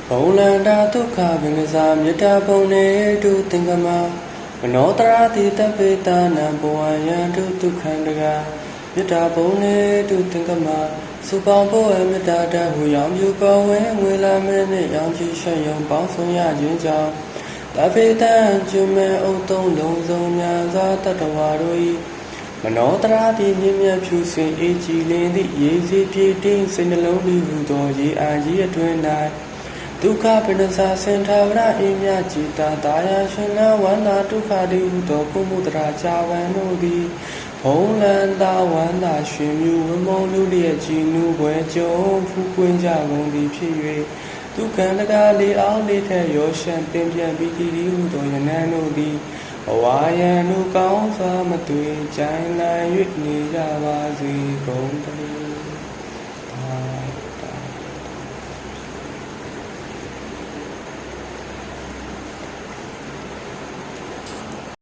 ဘုံလန္တာဒုက္ခပင်စာမေတ္တာပုံနေတုသင်္ကမမနောတရာတိတပိတာနံဘဝယံတုဒုက္ခံတကမေတ္တာပုံနေတုသင်္ကမစုပေါင်းဖို့မေတ္တာတဟုရောင်ပြူပေါ်ဝင်ငွေလာမဲနဲ့ရောင်ချီရှက်ယုံပေါင်းဆုံးရခြင်းကြောင့်တပိတံကျွမဲအုပ်သုံးလုံးစုံများစွာတတဝါတို့၏မနောတရာတိမြင့်မြတ်ဖြူစင်အေးကြည်လင်းသည့်ရေစီပြေတင်းစိတ်နှလုံးဤဟူသောရေအာကြီးအတွင်း၌ဒုက္ခပဏ္ဏစာစင်ထာဝရအေးမြจิตာတာယာရှင်နာဝန္တာဒုက္ခတိဟူသောကုမှုတရာကြာဝံတို့သည်ဘုံလန္တာဝန္တာရှင်မြူဝမုံလူလျက်ကြည်နူပွဲကြုံဖူးကွင်းကြကုန်သည်ဖြစ်၍ဒုက္ခန္တကလေးအောင်လေးထက်ရောရှံပင်ပြန်ပြီးတည်ဟူသောယနံတို့သည်ဘဝယံတို့ကောင်းစွာမသွေကြိုင်နိုင်၍နေကြပါစေကုန်သတည်း